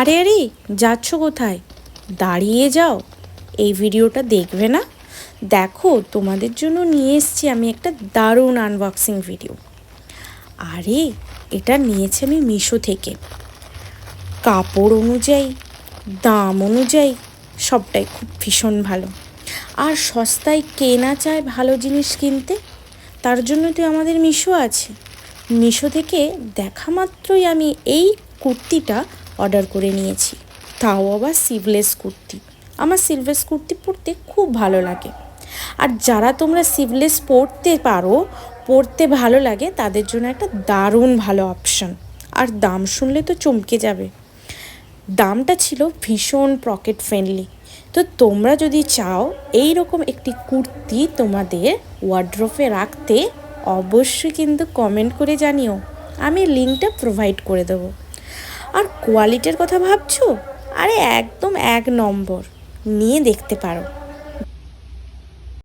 আরে আরে, যাচ্ছ কোথায়? দাঁড়িয়ে যাও, এই ভিডিওটা দেখবে না? দেখো, তোমাদের জন্য নিয়ে এসেছি আমি একটা দারুণ আনবক্সিং ভিডিও। আরে, এটা নিয়েছি আমি মিশো থেকে। কাপড় অনুযায়ী, দাম অনুযায়ী সবটাই খুব ভীষণ ভালো। আর সস্তায় কে না চায় ভালো জিনিস কিনতে? তার জন্য তো আমাদের মিশো আছে। মিশো থেকে দেখা মাত্রই আমি এই কুর্তিটা অর্ডার করে নিয়েছি, তাও আবার সিভলেস কুর্তি। আমার সিভলেস কুর্তি পরতে খুব ভালো লাগে। আর যারা তোমরা সিভলেস পরতে ভালো লাগে তাদের জন্য একটা দারুণ ভালো অপশন। আর দাম শুনলে তো চমকে যাবে। দামটা ছিল ভীষণ পকেট ফ্রেন্ডলি। তো তোমরা যদি চাও এই রকম একটি কুর্তি তোমাদের ওয়ার্ড্রোবে রাখতে, অবশ্যই কিন্তু কমেন্ট করে জানিও, আমি লিঙ্কটা প্রোভাইড করে দেবো। আর কোয়ালিটির কথা ভাবছো? আরে একদম এক নম্বর, নিয়ে দেখতে পারো।